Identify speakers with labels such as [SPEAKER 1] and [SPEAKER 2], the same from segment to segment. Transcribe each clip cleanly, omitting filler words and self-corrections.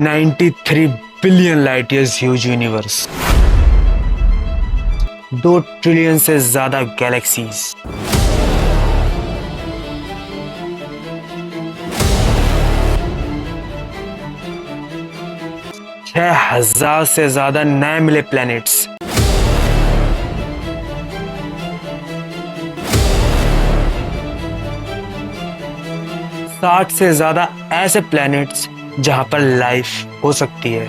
[SPEAKER 1] 93 billion light years huge universe, 2 trillion से ज्यादा galaxies, छह हजार से ज्यादा नए मिले प्लैनेट्स, साठ से ज्यादा ऐसे प्लैनेट्स जहां पर लाइफ हो सकती है।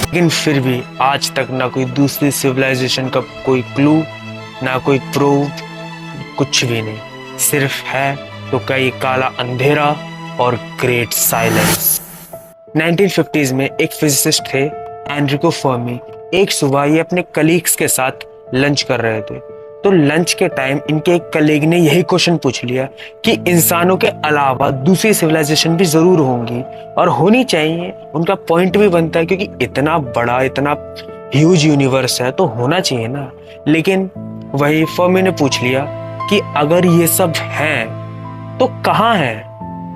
[SPEAKER 1] लेकिन फिर भी आज तक ना कोई दूसरी सिविलाइजेशन का कोई क्लू, ना कोई प्रूफ, कुछ भी नहीं। सिर्फ है तो कई काला अंधेरा और ग्रेट साइलेंस। 1950s में एक फिजिसिस्ट थे एनरिको फर्मी। एक सुबह ये अपने कलीग्स के साथ लंच कर रहे थे, तो लंच के टाइम इनके एक कलीग ने यही क्वेश्चन पूछ लिया कि इंसानों के अलावा दूसरी सिविलाइजेशन भी जरूर होंगी और होनी चाहिए। उनका पॉइंट भी बनता है क्योंकि इतना बड़ा, इतना ह्यूज यूनिवर्स है तो होना चाहिए ना। लेकिन वही फर्मी ने पूछ लिया कि अगर ये सब हैं तो कहाँ है,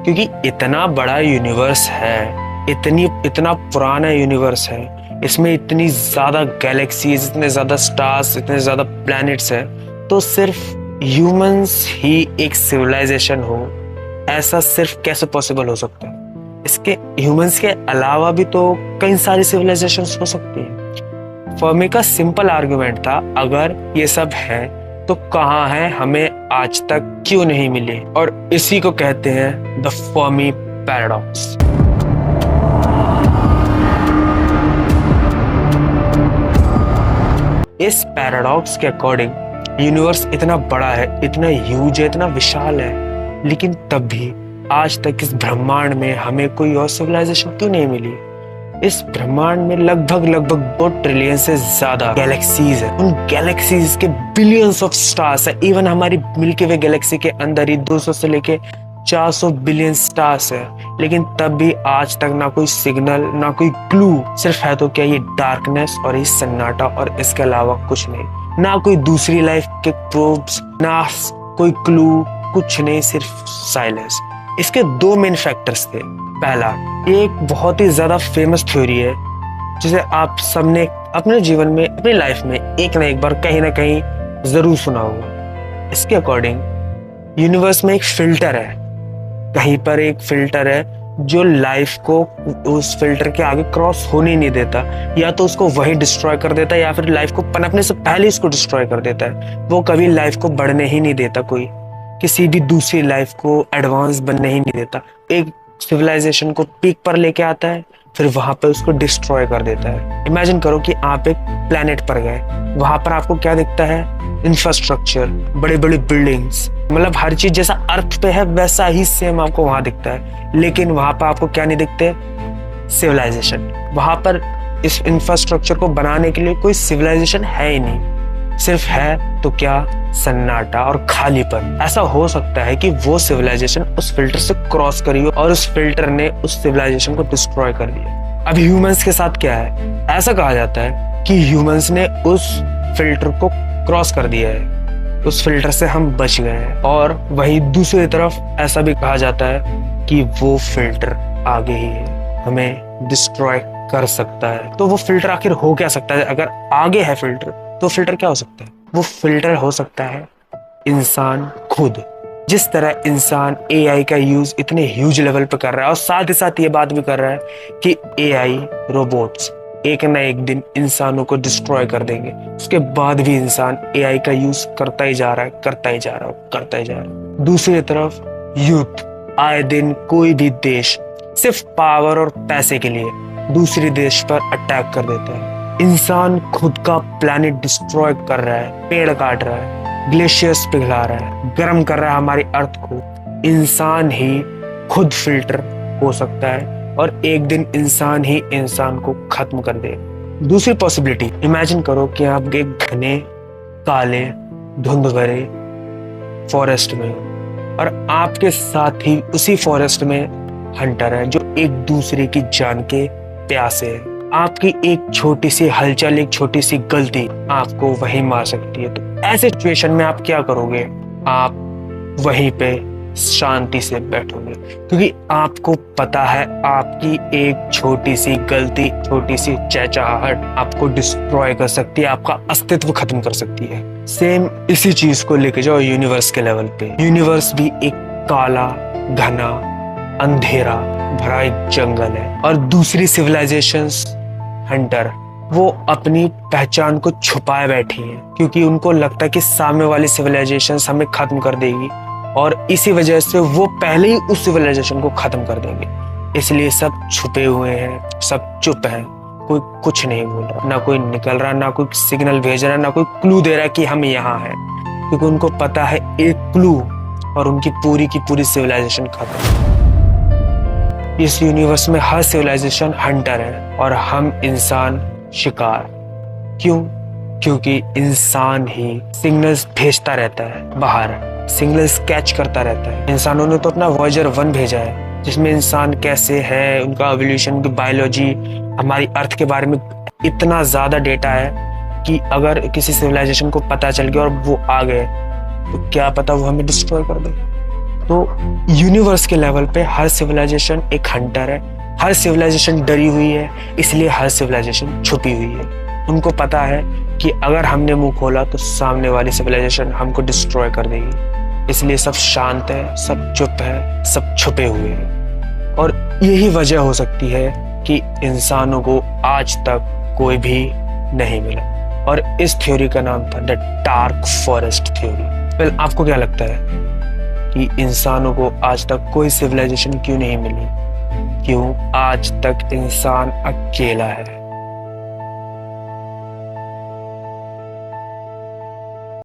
[SPEAKER 1] क्योंकि इतना बड़ा यूनिवर्स है, इतना पुराना यूनिवर्स है, इसमें इतनी ज्यादा गैलेक्सीज, इतने ज्यादा स्टार्स, इतने ज्यादा प्लैनेट्स हैं, तो सिर्फ ह्यूमंस ही एक सिविलाइजेशन हो, ऐसा सिर्फ कैसे पॉसिबल हो सकता है? इसके ह्यूमंस के अलावा भी तो कई सारी सिविलाइजेशंस हो सकती हैं। फर्मी का सिंपल आर्गुमेंट था, अगर ये सब है तो कहाँ है, हमें आज तक क्यों नहीं मिली? और इसी को कहते हैं द फर्मी पैराडॉक्स। इस पैराडॉक्स के अकॉर्डिंग यूनिवर्स इतना बड़ा है, इतना ह्यूज है, इतना विशाल है, लेकिन तब भी आज तक इस ब्रह्मांड में हमें कोई और सिविलाइजेशन क्यों नहीं मिली? इस ब्रह्मांड में लगभग 2 ट्रिलियन से ज्यादा गैलेक्सीज है। उन गैलेक्सीज के बिलियंस ऑफ स्टार्स है। इवन हमारी मिल्की वे गैलेक्सी के अंदर ही 200 से लेके 400 बिलियन स्टार्स है, लेकिन तब भी आज तक ना कोई सिग्नल, ना कोई क्लू। सिर्फ है तो क्या ये डार्कनेस और ये सन्नाटा, और इसके अलावा कुछ नहीं। ना कोई दूसरी लाइफ के प्रूफ्स, ना कोई क्लू, कुछ नहीं, सिर्फ साइलेंस। इसके 2 मेन फैक्टर्स थे। पहला, ये एक बहुत ही ज्यादा फेमस थ्योरी है जिसे आप सबने अपने जीवन में, अपनी लाइफ में एक ना एक बार कहीं ना कहीं जरूर सुना होगा। इसके अकॉर्डिंग यूनिवर्स में एक फिल्टर है, कहीं पर एक फिल्टर है जो लाइफ को उस फिल्टर के आगे क्रॉस होने नहीं देता, या तो उसको वही डिस्ट्रॉय कर देता है या फिर लाइफ को पनपने से पहले इसको डिस्ट्रॉय कर देता है। वो कभी लाइफ को बढ़ने ही नहीं देता, कोई किसी भी दूसरी लाइफ को एडवांस बनने ही नहीं देता। एक सिविलाइजेशन को पीक पर लेके आता है, फिर वहां पर उसको डिस्ट्रॉय कर देता है। इमेजिन करो कि आप एक प्लेनेट पर गए, वहां पर आपको क्या दिखता है? इंफ्रास्ट्रक्चर, बड़े बड़े बिल्डिंग्स, मतलब हर चीज जैसा अर्थ पे है वैसा ही सेम आपको वहां दिखता है। लेकिन वहां पर आपको क्या नहीं दिखते? सिविलाइजेशन। वहां पर इस इंफ्रास्ट्रक्चर को बनाने के लिए कोई सिविलाइजेशन है ही नहीं। सिर्फ है तो क्या? सन्नाटा और खालीपन। ऐसा हो सकता है कि वो सिविलाइजेशन उस फिल्टर से क्रॉस करी हो और उस फिल्टर ने उस सिविलाइजेशन को डिस्ट्रॉय कर दिया। अब ह्यूमंस के साथ क्या है? ऐसा कहा जाता है कि ह्यूमंस ने उस फिल्टर को क्रॉस कर दिया है, उस फिल्टर से हम बच गए हैं। और वही दूसरी तरफ ऐसा भी कहा जाता है कि वो फिल्टर आगे ही है, हमें डिस्ट्रॉय कर सकता है। तो वो फिल्टर आखिर हो क्या सकता है? अगर आगे है फिल्टर तो फिल्टर क्या हो सकता है? वो फिल्टर हो सकता है इंसान खुद। जिस तरह इंसान एआई का यूज इतने ह्यूज लेवल पे कर रहा है और साथ ही साथ ये बात भी कर रहा है कि एआई रोबोट्स एक ना एक दिन इंसानों को डिस्ट्रॉय कर देंगे, उसके बाद भी इंसान एआई का यूज करता ही जा रहा है, करता ही जा रहा है। दूसरी तरफ यूथ, आए दिन कोई भी देश सिर्फ पावर और पैसे के लिए दूसरे देश पर अटैक कर देता है। इंसान खुद का प्लैनेट डिस्ट्रॉय कर रहा है, पेड़ काट रहा है, ग्लेशियर्स पिघला रहा है, गर्म कर रहा है हमारी अर्थ को। इंसान ही खुद फिल्टर हो सकता है और एक दिन इंसान ही इंसान को खत्म कर दे। दूसरी पॉसिबिलिटी, इमेजिन करो कि आप एक घने, काले, धुंध भरे फॉरेस्ट में हो और आपके साथ ही उसी फॉरेस्ट में हंटर है जो एक दूसरे की जान के प्यासे है। आपकी एक छोटी सी हलचल, एक छोटी सी गलती आपको वहीं मार सकती है। तो ऐसे सिचुएशन में आप क्या करोगे? आप वहीं पे शांति से बैठोगे, क्योंकि आपको पता है आपकी एक छोटी सी गलती, छोटी सी चहचहाहट आपको डिस्ट्रॉय कर सकती है, आपका अस्तित्व खत्म कर सकती है। सेम इसी चीज को लेके जाओ यूनिवर्स के लेवल पे। यूनिवर्स भी एक काला, घना, अंधेरा भरा एक जंगल है, और दूसरी सिविलाइजेशंस, हंटर, वो अपनी पहचान को छुपाए बैठी हैं, क्योंकि उनको लगता है कि सामने वाली सिविलाइजेशंस हमें खत्म कर देगी, और इसी वजह से वो पहले ही उस सिविलाइजेशन को खत्म कर देंगे। इसलिए सब छुपे हुए हैं, सब चुप हैं, कोई कुछ नहीं बोल रहा, ना कोई निकल रहा, ना कोई सिग्नल भेज रहा, ना कोई क्लू दे रहा कि हम यहाँ हैं, क्योंकि उनको पता है एक क्लू और उनकी की पूरी सिविलाइजेशन खत्म। इस यूनिवर्स में हर सिविलाइजेशन हंटर है और हम इंसान शिकार। क्यों? क्योंकि इंसान ही सिग्नल्स भेजता रहता है बाहर, सिग्नल्स कैच करता रहता है। इंसानों ने तो अपना वॉयेजर 1 भेजा है, जिसमें इंसान कैसे है, उनका एवोल्यूशन, उनकी बायोलॉजी, हमारी अर्थ के बारे में इतना ज्यादा डेटा है कि अगर किसी सिविलाइजेशन को पता चल गया और वो आ गए तो क्या पता वो हमें डिस्ट्रॉय कर दे। तो यूनिवर्स के लेवल पे हर सिविलाइजेशन एक हंटर है, हर सिविलाइजेशन डरी हुई है, इसलिए हर सिविलाइजेशन छुपी हुई है। उनको पता है कि अगर हमने मुंह खोला तो सामने वाली सिविलाइजेशन हमको डिस्ट्रॉय कर देगी, इसलिए सब शांत है, सब चुप है, सब छुपे हुए हैं। और यही वजह हो सकती है कि इंसानों को आज तक कोई भी नहीं मिला, और इस थ्योरी का नाम था the dark forest theory. Well, आपको क्या लगता है कि इंसानों को आज तक कोई सिविलाइजेशन क्यों नहीं मिली? क्यों आज तक इंसान अकेला है?